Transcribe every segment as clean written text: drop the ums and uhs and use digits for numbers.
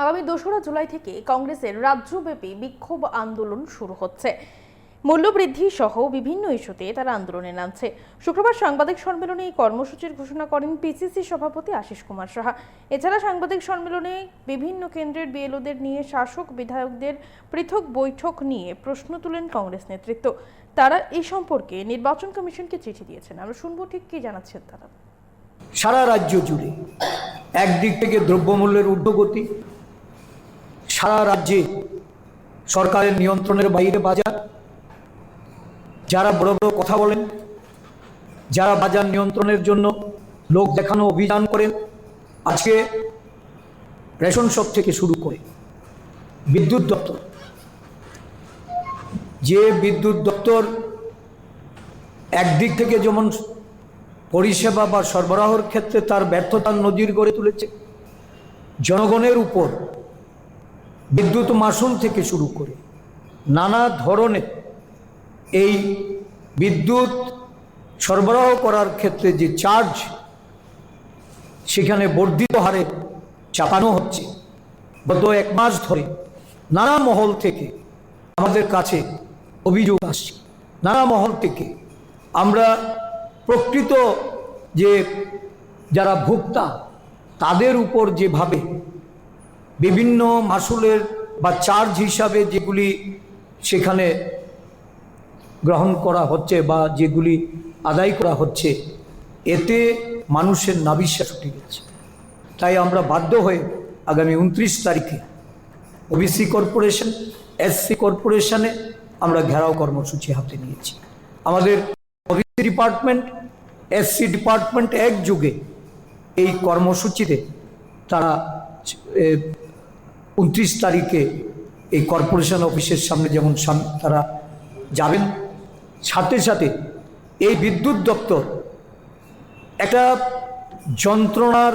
আগামী 2রা জুলাই থেকে কংগ্রেসের রাজ্যব্যাপী বিক্ষোভ আন্দোলন শুরু হচ্ছে। মূল্যবৃদ্ধি সহ বিভিন্ন ইস্যুতে তারা আন্দোলনে নামছে। শুক্রবার সাংবাদিক সম্মেলনে এই কর্মসূচির ঘোষণা করেন পিসিসি সভাপতি আশিস কুমার সাহা। এছাড়া সাংবাদিক সম্মেলনে বিভিন্ন কেন্দ্রের বিএলওদের নিয়ে শাসক বিধায়কদের পৃথক বৈঠক নিয়ে প্রশ্ন তুলেন কংগ্রেস নেতৃত্ব। তারা এই সম্পর্কে নির্বাচন কমিশনকে চিঠি দিয়েছেন। আমরা শুনবো ঠিক কি জানাচ্ছেন তারা। সারা রাজ্য জুড়ে একদিক থেকে দ্রব্যমূল্যের ঊর্ধ্বগতি, সারা রাজ্যে সরকারের নিয়ন্ত্রণের বাইরে বাজার, যারা বড় বড় কথা বলেন, যারা বাজার নিয়ন্ত্রণের জন্য লোক দেখানো অভিযান করেন, আজকে রেশন শপ থেকে শুরু করে বিদ্যুৎ দপ্তর, যে বিদ্যুৎ দপ্তর একদিক থেকে যেমন পরিষেবা বা সরবরাহের ক্ষেত্রে তার ব্যর্থতার নজির গড়ে তুলেছে, জনগণের উপর বিদ্যুৎ মাশুল থেকে শুরু করে নানা ধরনের এই বিদ্যুৎ সরবরাহ করার ক্ষেত্রে যে চার্জ সেখানে বর্ধিত হারে চাপানো হচ্ছে। গত 1 মাস ধরে নানা মহল থেকে আমাদের কাছে অভিযোগ আসছে, নানা মহল থেকে আমরা প্রকৃত যে যারা ভোক্তা তাদের উপর যেভাবে বিভিন্ন মাসুলের বা চার্জ হিসাবে যেগুলি সেখানে গ্রহণ করা হচ্ছে বা যেগুলি আদায় করা হচ্ছে, এতে মানুষের নাবিশ্বাস উঠে গেছে। তাই আমরা বাধ্য হয়ে আগামী 29 তারিখে ওবিসি কর্পোরেশন, এসসি কর্পোরেশনে আমরা ঘেরাও কর্মসূচি হাতে নিয়েছি। আমাদের ওবিসি ডিপার্টমেন্ট, এসসি ডিপার্টমেন্ট একযোগে এই কর্মসূচিতে তারা 29 তারিখে এই কর্পোরেশন অফিসের সামনে যেমন তারা যাবেন, সাথে সাথে এই বিদ্যুৎ দপ্তর একটা যন্ত্রণার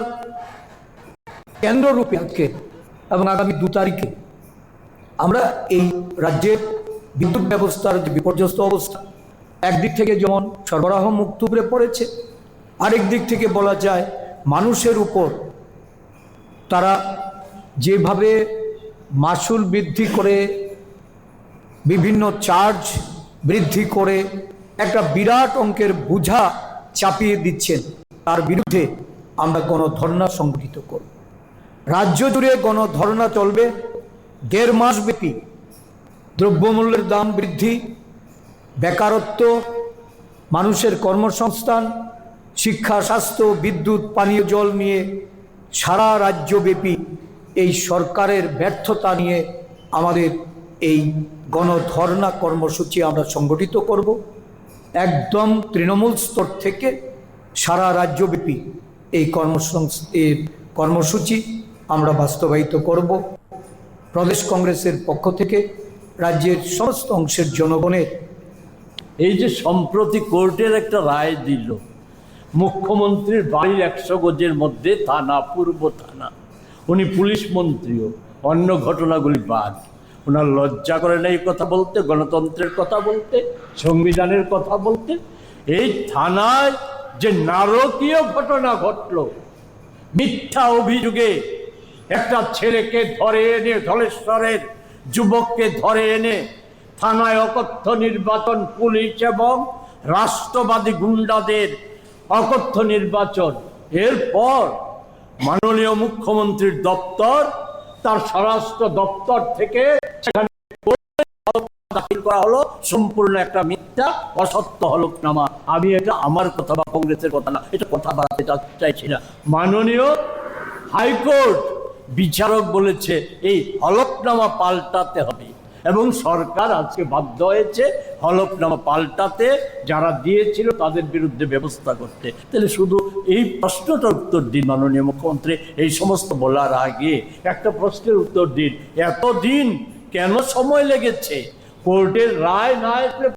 কেন্দ্ররূপে আজকে এবং আগামী 2 তারিখে আমরা এই রাজ্যের বিদ্যুৎ ব্যবস্থার যে বিপর্যস্ত অবস্থা, একদিক থেকে যেমন সরবরাহ মুখ থুবড়ে পড়েছে, আরেক দিক থেকে বলা যায় মানুষের উপর তারা যেভাবে মাসুল বৃদ্ধি করে, বিভিন্ন চার্জ বৃদ্ধি করে একটা বিরাট অঙ্কের বোঝা চাপিয়ে দিচ্ছেন, তার বিরুদ্ধে আমরা গণধর্ণা সংগঠিত করব। রাজ্য জুড়ে গণধর্ণা চলবে 1.5 মাস ব্যাপী। দ্রব্যমূল্যের দাম বৃদ্ধি, বেকারত্ব, মানুষের কর্মসংস্থান, শিক্ষা, স্বাস্থ্য, বিদ্যুৎ, পানীয় জল নিয়ে সারা রাজ্যব্যাপী এই সরকারের ব্যর্থতা নিয়ে আমাদের এই গণধর্ণা কর্মসূচি আমরা সংগঠিত করব। একদম তৃণমূল স্তর থেকে সারা রাজ্যব্যাপী এই কর্মসূচি আমরা বাস্তবায়িত করব। প্রদেশ কংগ্রেসের পক্ষ থেকে রাজ্যের সমস্ত অংশের জনগণের এই যে সম্প্রতি কোর্টের একটা রায় দিল, মুখ্যমন্ত্রীর বাড়ির 100 গজের মধ্যে থানা, পূর্ব থানা, উনি পুলিশ মন্ত্রীও, অন্য ঘটনাগুলি বাদ। ওনার লজ্জা করে না এই কথা বলতে, গণতন্ত্রের কথা বলতে, সংবিধানের কথা বলতে? এই থানায় যে নারকীয় ঘটনা ঘটল, মিথ্যা অভিযোগে একটা ছেলেকে ধরে এনে, ধলেশ্বরের যুবককে ধরে এনে থানায় অকথ্য নির্বাচন, পুলিশ এবং রাষ্ট্রবাদী গুন্ডাদের অকথ্য নির্বাচন। এরপর মাননীয় মুখ্যমন্ত্রীর দপ্তর, তার স্বরাষ্ট্র দপ্তর থেকে সেখানে দাখিল করা হলো সম্পূর্ণ একটা মিথ্যা অসত্য হলফনামা। আমি এটা আমার কথা বা কংগ্রেসের কথা না, এটা কথা বাড়াতে চাইছি না। মাননীয় হাইকোর্ট বিচারক বলেছে এই হলফনামা পাল্টাতে হবে এবং সরকার আজকে বাধ্য হয়েছে হলফনামা পাল্টাতে, যারা দিয়েছিল তাদের বিরুদ্ধে ব্যবস্থা করতে। তাহলে শুধু এই প্রশ্নটার উত্তর দিন মাননীয় মুখ্যমন্ত্রী। এই সমস্ত বলার আগে একটা প্রশ্নের উত্তর দিন, এতদিন কেন সময় লেগেছে? কোর্টের রায় না আসলে